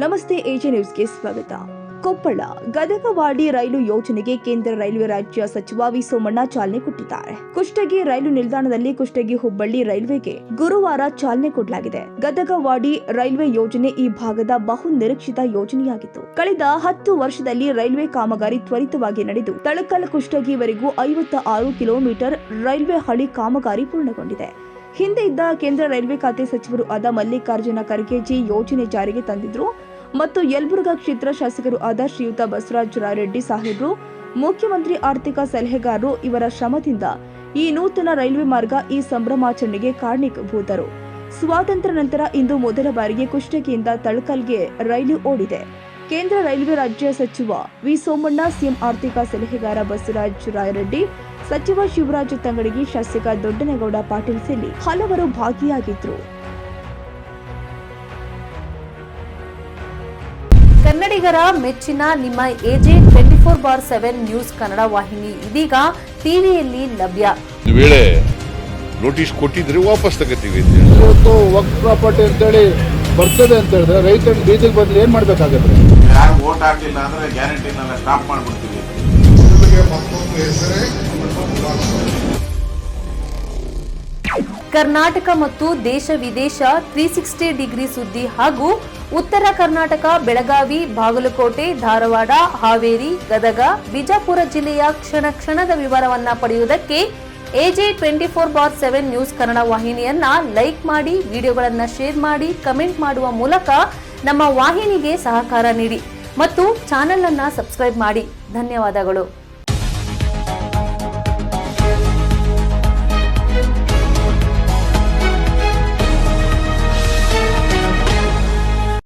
ನಮಸ್ತೆ ಎಜೆ ನ್ಯೂಸ್ಗೆ ಸ್ವಾಗತ. ಕೊಪ್ಪಳ ಗದಗವಾಡಿ ರೈಲು ಯೋಜನೆಗೆ ಕೇಂದ್ರ ರೈಲ್ವೆ ರಾಜ್ಯ ಸಚಿವ ವಿ ಸೋಮಣ್ಣ ಚಾಲನೆ ಕೊಟ್ಟಿದ್ದಾರೆ. ಕುಷ್ಟಗಿ ರೈಲು ನಿಲ್ದಾಣದಲ್ಲಿ ಕುಷ್ಟಗಿ ಹುಬ್ಬಳ್ಳಿ ರೈಲ್ವೆಗೆ ಗುರುವಾರ ಚಾಲನೆ ಕೊಡಲಾಗಿದೆ. ಗದಗವಾಡಿ ರೈಲ್ವೆ ಯೋಜನೆ ಈ ಭಾಗದ ಬಹು ನಿರೀಕ್ಷಿತ ಯೋಜನೆಯಾಗಿತ್ತು. ಕಳೆದ 10 ವರ್ಷದಲ್ಲಿ ರೈಲ್ವೆ ಕಾಮಗಾರಿ ತ್ವರಿತವಾಗಿ ನಡೆದು ತಳಕಲ್ ಕುಷ್ಟಗಿವರೆಗೂ 56 ಕಿಲೋಮೀಟರ್ ರೈಲ್ವೆ ಹಳಿ ಕಾಮಗಾರಿ ಪೂರ್ಣಗೊಂಡಿದೆ. ಹಿಂದೆ ಇದ್ದ ಕೇಂದ್ರ ರೈಲ್ವೆ ಖಾತೆ ಸಚಿವರು ಆದ ಮಲ್ಲಿಕಾರ್ಜುನ ಖರ್ಗೆಜಿ ಯೋಜನೆ ಜಾರಿಗೆ ತಂದಿದ್ರು ಮತ್ತು ಯಲಬುರ್ಗಾ ಕ್ಷೇತ್ರ ಶಾಸಕರು ಆದ ಶ್ರೀಯುತ ಬಸವರಾಜ ರಾಯರೆಡ್ಡಿ ಸಾಹೇಬ್ರು, ಮುಖ್ಯಮಂತ್ರಿ ಆರ್ಥಿಕ ಸಲಹೆಗಾರರು ಇವರ ಶ್ರಮದಿಂದ ಈ ನೂತನ ರೈಲ್ವೆ ಮಾರ್ಗ ಈ ಸಂಭ್ರಮಾಚರಣೆಗೆ ಕಾರಣೀಭೂತರು. ಸ್ವಾತಂತ್ರ್ಯ ನಂತರ ಇಂದು ಮೊದಲ ಬಾರಿಗೆ ಕುಷ್ಟಗಿಯಿಂದ ತಳಕಲ್ಗೆ ರೈಲು ಓಡಿದೆ. ಕೇಂದ್ರ ರೈಲ್ವೆ ರಾಜ್ಯ ಸಚಿವ ವಿ ಸೋಮಣ್ಣ, ಸಿಎಂ ಆರ್ಥಿಕ ಸಲಹೆಗಾರ ಬಸವರಾಜ ರಾಯರೆಡ್ಡಿ, ಸಚಿವ ಶಿವರಾಜ ತಂಗಡಗಿ, ಶಾಸಕ ದೊಡ್ಡನಗೌಡ ಪಾಟೀಲ್ ಸೇರಿ ಹಲವರು ಭಾಗಿಯಾಗಿದ್ದರು. ಕನ್ನಡಿಗರ ಮೆಚ್ಚಿನ ನಿಮ್ಮ ಎಜೆ 24/7 ನ್ಯೂಸ್ ಕನ್ನಡ ವಾಹಿನಿ ಇದೀಗ ಟಿವಿಯಲ್ಲಿ ಲಭ್ಯ. ವೇಳೆ ನೋಟಿಸ್ ಕೊಟ್ಟಿದ್ರೆ ವಾಪಸ್ ತಗೋತೀವಿ. ಇವತ್ತು ವಕ್ಫ್ ಪ್ರಾಪರ್ಟಿ ಅಂತೇಳಿ ಬರ್ತದೆ ಅಂತ ಹೇಳಿದ್ರೆ ರೈತರ ಬೀದಿಗೆ ಬದಲು ಏನ್ ಮಾಡ್ಬೇಕಾಗತ್ತೆ? ಯಾರು ವೋಟ್ ಹಾಕಲಿಲ್ಲ ಅಂದ್ರೆ ಗ್ಯಾರಂಟಿನೆಲ್ಲ ಸ್ಟಾಪ್ ಮಾಡ್ಬಿಡ್ತೀವಿ. ಕರ್ನಾಟಕ ಮತ್ತು ದೇಶ ವಿದೇಶ 360 ಡಿಗ್ರಿ ಸುದ್ದಿ ಹಾಗೂ ಉತ್ತರ ಕರ್ನಾಟಕ, ಬೆಳಗಾವಿ, ಬಾಗಲಕೋಟೆ, ಧಾರವಾಡ, ಹಾವೇರಿ, ಗದಗ, ಬಿಜಾಪುರ ಜಿಲ್ಲೆಯ ಕ್ಷಣ ಕ್ಷಣದ ವಿವರವನ್ನ ಪಡೆಯುವುದಕ್ಕೆ ಎಜೆ 24/7 ನ್ಯೂಸ್ ಕನ್ನಡ ವಾಹಿನಿಯನ್ನ ಲೈಕ್ ಮಾಡಿ, ವಿಡಿಯೋಗಳನ್ನ ಶೇರ್ ಮಾಡಿ, ಕಮೆಂಟ್ ಮಾಡುವ ಮೂಲಕ ನಮ್ಮ ವಾಹಿನಿಗೆ ಸಹಕಾರ ನೀಡಿ ಮತ್ತು ಚಾನೆಲ್ ಅನ್ನ ಸಬ್ಸ್ಕ್ರೈಬ್ ಮಾಡಿ. ಧನ್ಯವಾದಗಳು.